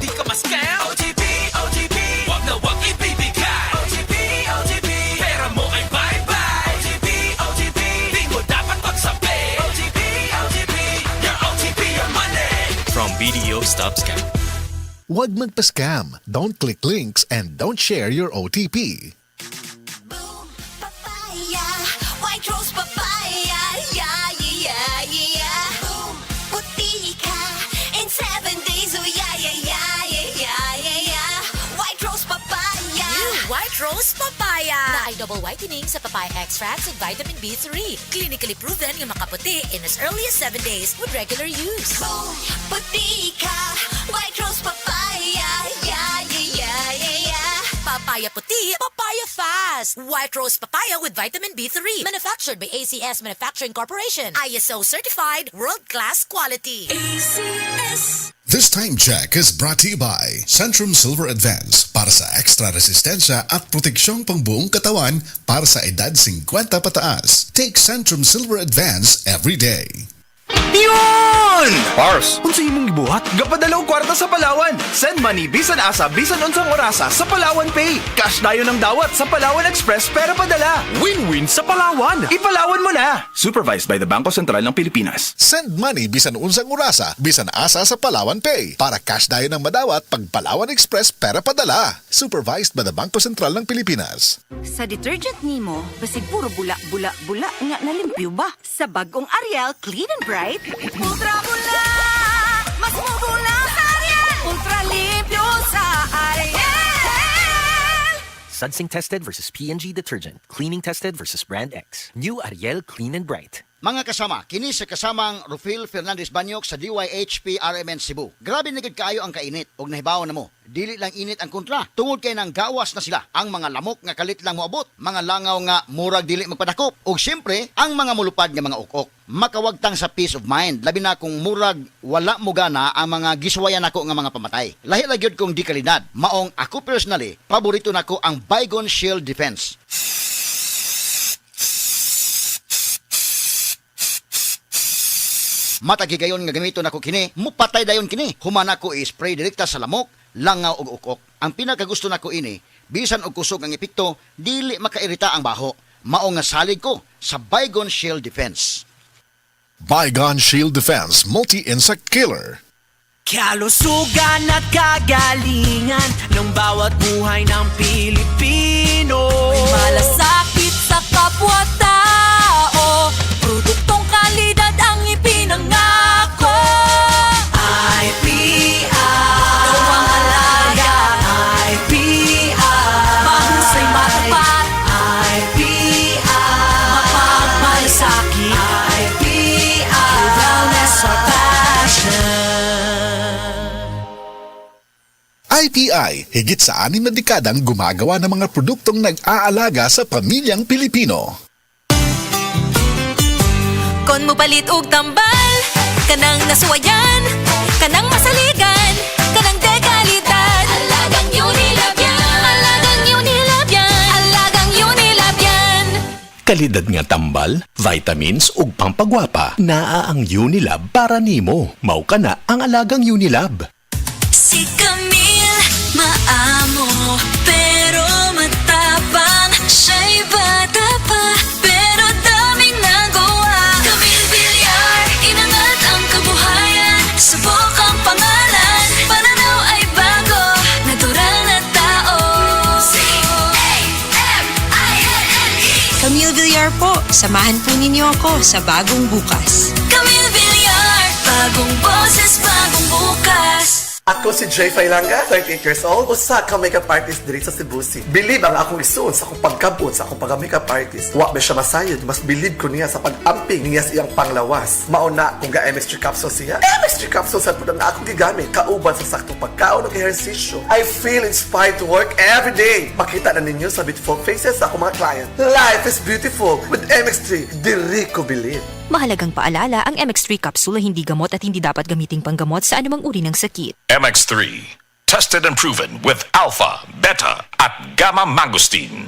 di ka ma-scam. OTP, OTP, wag na wag ibibigay. OTP, OTP, pera mo ay bye-bye. OTP, OTP, di mo dapat pagsabi. OTP, OTP, your OTP, your money. From BDO Stop Scam. Huwag magpa-scam. Don't click links and don't share your OTP. Boom, papaya, white rose papaya, yeah, yeah, yeah. Boom, puti ka in 7 days, oh yeah, yeah, yeah, yeah, yeah, yeah. White rose papaya. New White Rose Papaya na ay double whitening sa papaya extracts and vitamin B3. Clinically proven yung makaputi in as early as 7 days with regular use. Boom, puti ka, white rose papaya, yeah, yeah, yeah, yeah, yeah. Papaya puti, papaya fast. White Rose Papaya with vitamin B3. Manufactured by ACS Manufacturing Corporation. ISO certified, world-class quality. ACS. This time check is brought to you by Centrum Silver Advance para sa extra resistensya at proteksyong pangbuong katawan para sa edad 50 pataas. Take Centrum Silver Advance every day. Yun! Pars, unsa imong gibuhat? Gapadalaw kwarta sa Palawan. Send money bisan asa bisan unsang orasa sa Palawan Pay. Cash dayon ang dawat sa Palawan Express pero padala. Win-win sa Palawan. Ipalawan mo na. Supervised by the Bangko Sentral ng Pilipinas. Send money bisan unsang orasa, bisan asa sa Palawan Pay. Para cash dayon ang madawat pag Palawan Express pera padala. Supervised by the Bangko Sentral ng Pilipinas. Sa detergent nimo, basig puro bula-bula-bula nga nalimpyo ba? Sa bagong Ariel Clean and Bright, ultra bula! Mas mubula sa Ariel! Ultra limpyo sa Ariel! Sudsing tested versus P&G detergent. Cleaning tested versus brand X. New Ariel Clean and Bright. Mga kasama, kini sa kasamang Rufil Fernandez Banyok sa DYHP RMN Cebu. Grabe na gid kaayo ang kainit og nahibaw na mo. Dili lang init ang kontra. Tungod kay nang gawas na sila ang mga lamok nga kalit lang moabot, mga langaw nga murag dili magpadakop, ug syempre ang mga mulupad nga mga ukok. Makawagtang sa peace of mind, labi na kung murag wala mo gana ang mga giswayan nako nga mga pamatay. Lahi ra gyud kong di kalidad. Maong ako personally, paborito nako ang Baygon Shield Defense. Matagigayon nga gamiton ako kini, mupatay dayon kini. Human ako i-spray direkta sa lamok, langaw ug ukok. Ang pinakagusto nako ini, bisan og kusog ang epekto, dili makairita ang baho. Mao nga salig ko sa Baygon Shield Defense. Baygon Shield Defense Multi-Insect Killer. Kalusugan at kagalingan ng bawat buhay ng Pilipino. May malasakit sa kapwa-tao, produktong kalidad ang ipinangako. IPI, Gawang alaga, IPI, mahusay matapat, IPI, mapagmalasakit, IPI, wellness our passion. IPI, higit sa 6 na dekadang gumagawa ng mga produktong nag-aalaga sa pamilyang Pilipino. Kon mo palit og tambal, kanang nasuwayan, kanang masaligan, kanang dekalidad. Alagang Unilab yan, alagang Unilab yan, alagang Unilab yan. Kalidad nga tambal, vitamins ug pampagwapa. Naa ang Unilab para nimo. Mao kana ang alagang Unilab. Si Camille, maamo, pero matapang. Siya'y bata pa, pero daming nagawa. Camille Villar, inangat ang kabuhayan. Subok ang pangalan, pananaw ay bago. Natural na tao. C-A-M-I-L-L-E Camille Villar po, samahan po ninyo ako sa bagong bukas. Camille Villar, bagong boses, bagong bukas. Ako si Jay Failanga, 38 years old, usa ka makeup artist diri sa Cebu City. Believe ang akong isuon sa akong pagkabot sa akong pagka-makeup artist. Wa ba siya masayod, mas believe ko niya sa pag-amping niya sa iyang panglawas. Mauna kung ga MSG capsule siya. MSG capsule sa pudang akong gigamit, kauban sa saktong pagkaon ug ehersisyo. I feel inspired to work every day. Makita na ninyo sa beautiful faces sa akong mga client. Life is beautiful with MX3. Diri ko believe. Mahalagang paalala, ang MX3 capsule hindi gamot at hindi dapat gamiting panggamot sa anumang uri ng sakit. MX3, tested and proven with alpha, beta, at gamma mangosteen.